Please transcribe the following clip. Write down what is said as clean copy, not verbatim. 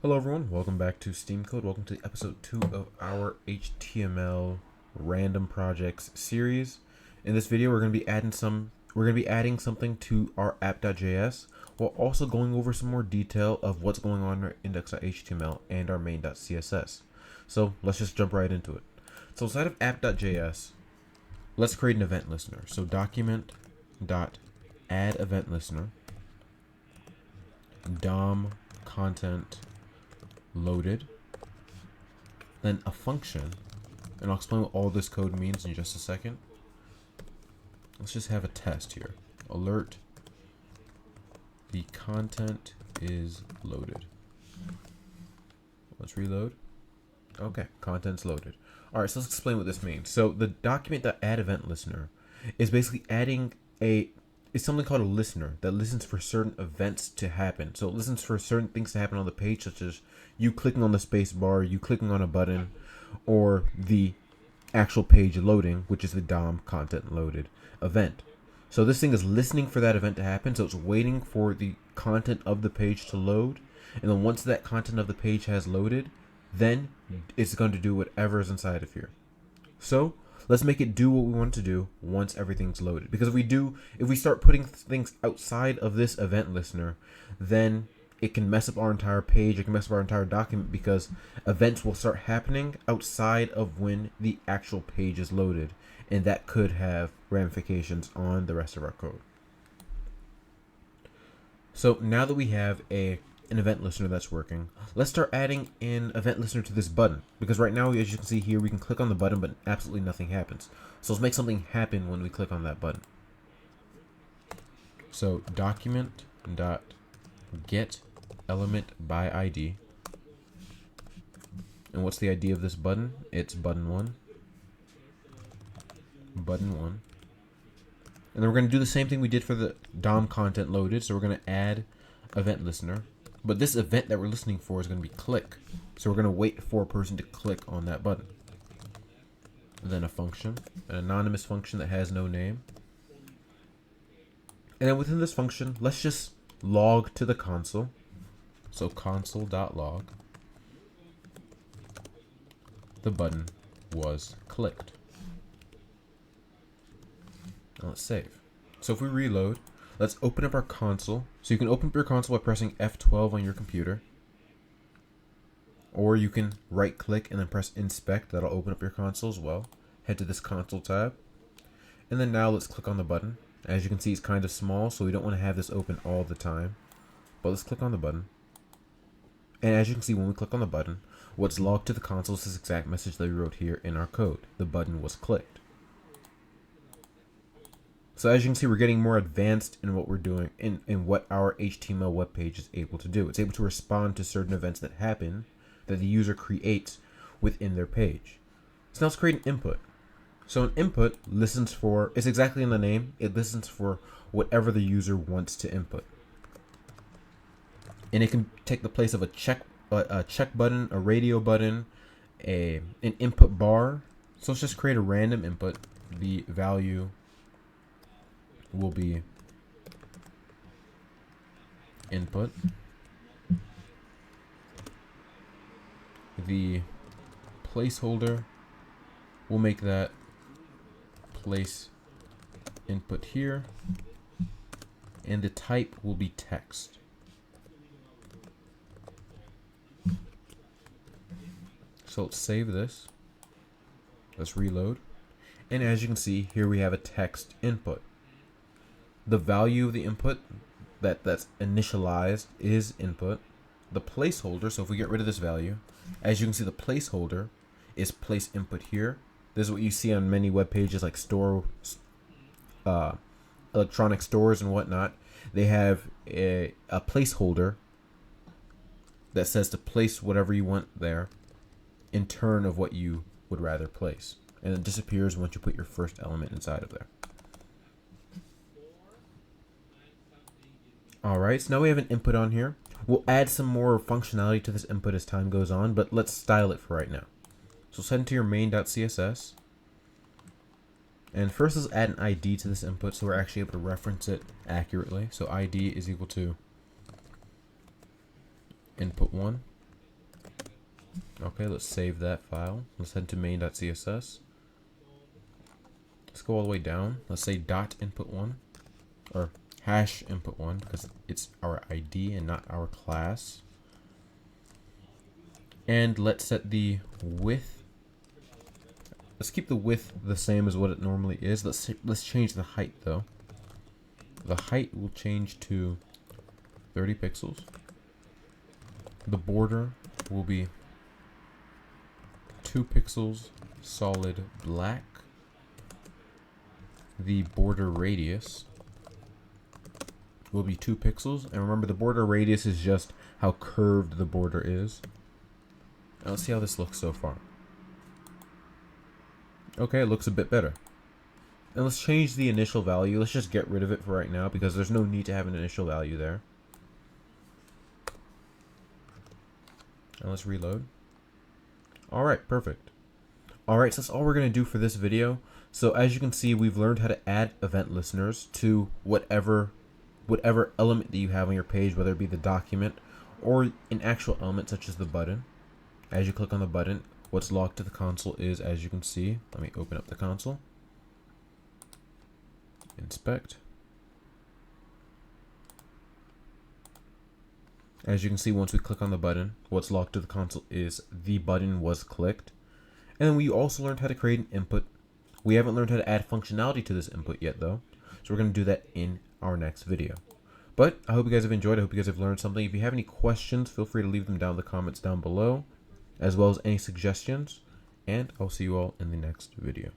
Hello everyone, welcome back to SteamCode. Welcome to episode 2 of our HTML random projects series. In this video, we're going to be adding something to our app.js while also going over some more detail of what's going on in our index.html and our main.css. So let's just jump right into it. So inside of app.js, let's create an event listener. So document.addEventListener DOM content loaded, then a function, and I'll explain what all this code means in just a second. Let's just have a test here. Alert, the content is loaded. Let's reload. Okay, content's loaded. All right, so let's explain what this means. So the document.addEventListener is basically it's something called a listener that listens for certain events to happen. So it listens for certain things to happen on the page, such as you clicking on the space bar, you clicking on a button, or the actual page loading, which is the DOM content loaded event. So this thing is listening for that event to happen. So it's waiting for the content of the page to load. And then once that content of the page has loaded, then it's going to do whatever is inside of here. So let's make it do what we want to do once everything's loaded. Because if we start putting things outside of this event listener, then it can mess up our entire page. It can mess up our entire document because events will start happening outside of when the actual page is loaded. And that could have ramifications on the rest of our code. So now that we have an event listener that's working, let's start adding an event listener to this button, because right now, as you can see here, we can click on the button but absolutely nothing happens. So let's make something happen when we click on that button. So document.getElementById, and what's the ID of this button? It's button 1, and then we're going to do the same thing we did for the DOM content loaded. So we're going to add event listener. But this event that we're listening for is going to be click. So we're going to wait for a person to click on that button. And then a function, an anonymous function that has no name. And then within this function, let's just log to the console. So console.log. The button was clicked. Now let's save. So if we reload, let's open up our console. So you can open up your console by pressing F12 on your computer. Or you can right click and then press inspect. That'll open up your console as well. Head to this console tab. And then now let's click on the button. As you can see, it's kind of small, so we don't want to have this open all the time. But let's click on the button. And as you can see, when we click on the button, what's logged to the console is this exact message that we wrote here in our code. The button was clicked. So as you can see, we're getting more advanced in what we're doing, in what our HTML web page is able to do. It's able to respond to certain events that happen that the user creates within their page. So now let's create an input. So an input listens for, it's exactly in the name, it listens for whatever the user wants to input. And it can take the place of a check button, a radio button, an input bar. So let's just create a random input. The value will be input. The placeholder, we'll make that place input here, and the type will be text. So let's save this. Let's reload. And as you can see, here we have a text input. The value of the input that's initialized is input. The placeholder, so if we get rid of this value, as you can see, the placeholder is place input here. This is what you see on many web pages like electronic stores and whatnot. They have a placeholder that says to place whatever you want there in turn of what you would rather place. And it disappears once you put your first element inside of there. Alright, so now we have an input on here. We'll add some more functionality to this input as time goes on, but let's style it for right now. So send to your main.css. And first let's add an ID to this input so we're actually able to reference it accurately. So ID is equal to input 1. Okay, let's save that file. Let's head to main.css. Let's go all the way down. Let's say dot input one, or hash input one, because it's our ID and not our class. And let's set the width. Let's keep the width the same as what it normally is. Let's change the height though. The height will change to 30 pixels. The border will be 2 pixels solid black. The border radius will be 2 pixels. And remember, the border radius is just how curved the border is. Now let's see how this looks so far. Okay, it looks a bit better. And let's change the initial value. Let's just get rid of it for right now because there's no need to have an initial value there. And let's reload. Alright, perfect. Alright, so that's all we're going to do for this video. So as you can see, we've learned how to add event listeners to whatever element that you have on your page, whether it be the document or an actual element such as the button. As you click on the button, what's locked to the console is, as you can see, let me open up the console. Inspect. As you can see, once we click on the button, what's locked to the console is the button was clicked. And then we also learned how to create an input. We haven't learned how to add functionality to this input yet though. So we're going to do that in our next video. But I hope you guys have enjoyed. I hope you guys have learned something. If you have any questions, feel free to leave them down in the comments down below, as well as any suggestions. And I'll see you all in the next video.